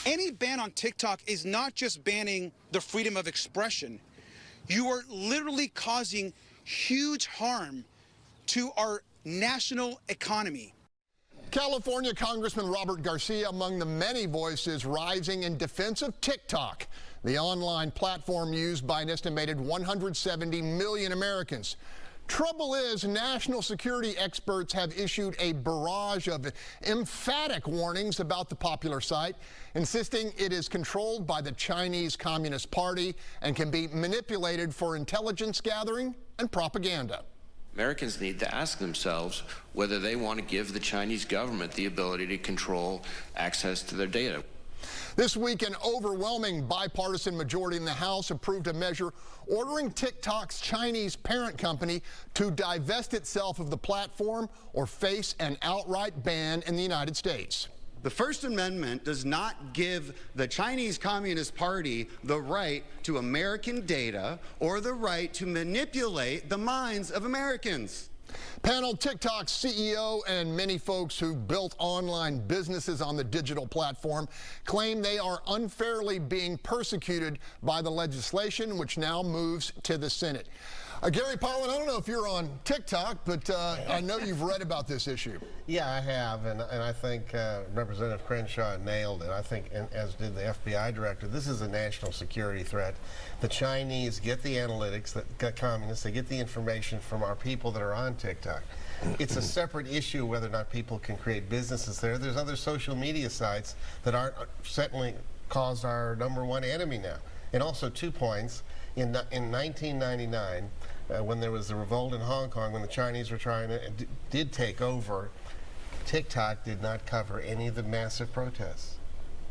Any ban on TikTok is not just banning the freedom of expression. You are literally causing huge harm to our national economy. California Congressman Robert Garcia among the many voices rising in defense of TikTok, the online platform used by an estimated 170 million Americans. Trouble is, national security experts have issued a barrage of emphatic warnings about the popular site, insisting it is controlled by the Chinese Communist Party and can be manipulated for intelligence gathering and propaganda. Americans need to ask themselves whether they want to give the Chinese government the ability to control access to their data. This week, an overwhelming bipartisan majority in the House approved a measure ordering TikTok's Chinese parent company to divest itself of the platform or face an outright ban in the United States. The First Amendment does not give the Chinese Communist Party the right to American data or the right to manipulate the minds of Americans. Panel: TikTok's CEO and many folks who built online businesses on the digital platform claim they are unfairly being persecuted by the legislation, which now moves to the Senate. Gary Pollan, I don't know if you're on TikTok, but I know you've read about this issue. Yeah, I have, and I think Representative Crenshaw nailed it. I think, and as did the FBI director, this is a national security threat. The Chinese get the analytics, the communists, they get the information from our people that are on TikTok. It's a separate issue whether or not people can create businesses there. There's other social media sites that aren't certainly caused our #1 enemy now. And also 2 points. In 1999, when there was the revolt in Hong Kong, when the Chinese were trying to did take over, TikTok did not cover any of the massive protests.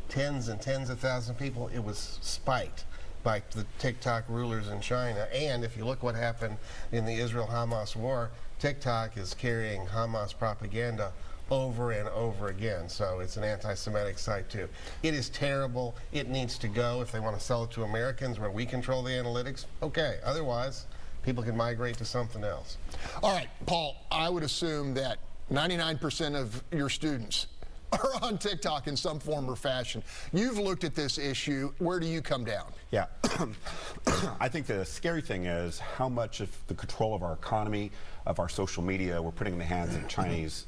Tens and tens of thousands of people. It was spiked by the TikTok rulers in China. And if you look what happened in the Israel-Hamas war, TikTok is carrying Hamas propaganda over and over again. So it's an anti-Semitic site too. It is terrible. It needs to go. If they want to sell it to Americans where we control the analytics, okay. Otherwise, people can migrate to something else. All right, Paul, I would assume that 99% of your students are on TikTok in some form or fashion. You've looked at this issue. Where do you come down? Yeah, I think the scary thing is how much of the control of our economy, of our social media, we're putting in the hands of the Chinese.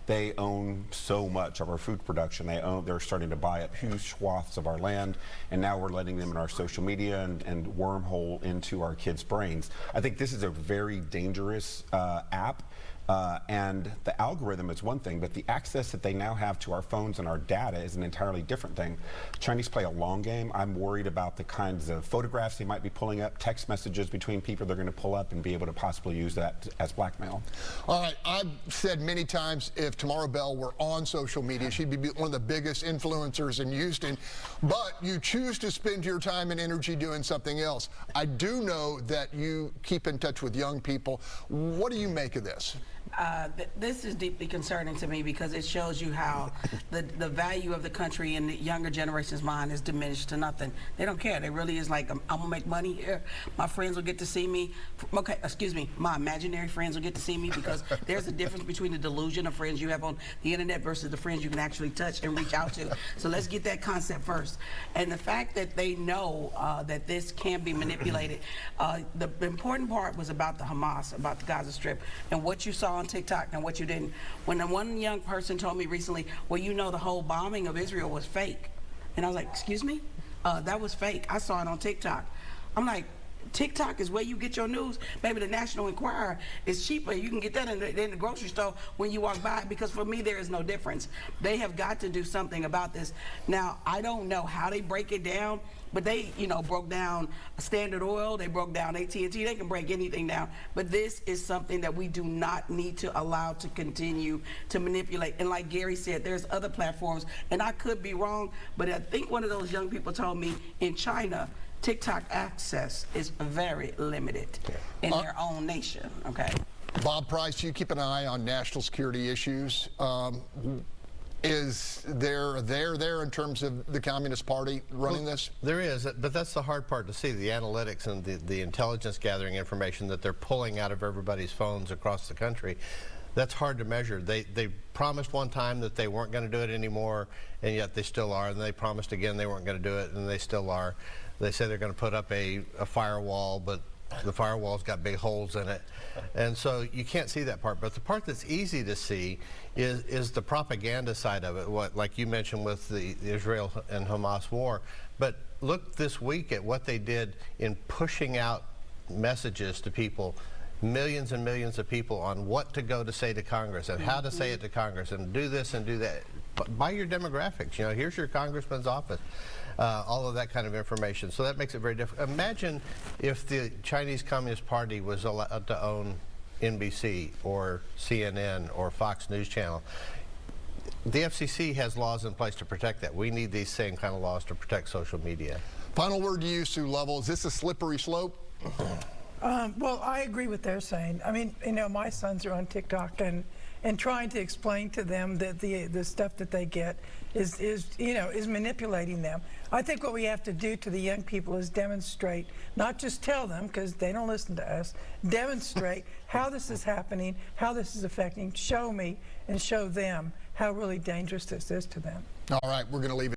They own so much of our food production. They're starting to buy up huge swaths of our land, and now we're letting them in our social media and wormhole into our kids' brains. I think this is a very dangerous app. And the algorithm is one thing, but the access that they now have to our phones and our data is an entirely different thing. Chinese play a long game. I'm worried about the kinds of photographs they might be pulling up, text messages between people they're going to pull up and be able to possibly use that as blackmail. All right, I've said many times if Tamara Bell were on social media, she'd be one of the biggest influencers in Houston, but you choose to spend your time and energy doing something else. I do know that you keep in touch with young people. What do you make of this? This is deeply concerning to me because it shows you how the value of the country in the younger generation's mind is diminished to nothing. They don't care. They really is like, I'm gonna make money here. My friends will get to see me. Okay, excuse me, my imaginary friends will get to see me, because there's a difference between the delusion of friends you have on the internet versus the friends you can actually touch and reach out to. So let's get that concept first. And the fact that they know that this can be manipulated. The important part was about the Hamas, about the Gaza Strip, and what you saw on TikTok and what you didn't. When the one young person told me recently, well, you know, the whole bombing of Israel was fake. And I was like, excuse me? That was fake. I saw it on TikTok. I'm like, TikTok is where you get your news. Maybe the National Enquirer is cheaper. You can get that in the grocery store when you walk by, because for me, there is no difference. They have got to do something about this. Now, I don't know how they break it down, but they, you know, broke down Standard Oil, they broke down AT&T, they can break anything down. But this is something that we do not need to allow to continue to manipulate. And like Gary said, there's other platforms, and I could be wrong, but I think one of those young people told me in China, TikTok access is very limited in their own nation, okay? Bob Price, you keep an eye on national security issues. Is there in terms of the Communist Party running this? There is, but that's the hard part to see, the analytics and the intelligence gathering information that they're pulling out of everybody's phones across the country. that's hard to measure. They promised one time that they weren't going to do it anymore, and yet they still are. And they promised again they weren't going to do it, and they still are. They say they're going to put up a firewall, but the firewall's got big holes in it. And so you can't see that part. But the part that's easy to see is the propaganda side of it, what, like you mentioned with the Israel and Hamas war. But look this week at what they did in pushing out messages to people, millions and millions of people, on what to go to say to Congress and how to say it to Congress and do this and do that. By your demographics, you know, here's your congressman's office. All of that kind of information. So that makes it very difficult. Imagine if the Chinese Communist Party was allowed to own NBC or CNN or Fox News Channel. The FCC has laws in place to protect that. We need these same kind of laws to protect social media. Final word to you, Sue Lovell. Is this a slippery slope? Well, I agree with they're saying. I mean, you know, my sons are on TikTok and trying to explain to them that the stuff that they get is manipulating them. I think what we have to do to the young people is demonstrate, not just tell them, because they don't listen to us, demonstrate how this is happening, how this is affecting, show me and show them how really dangerous this is to them. All right, we're going to leave it.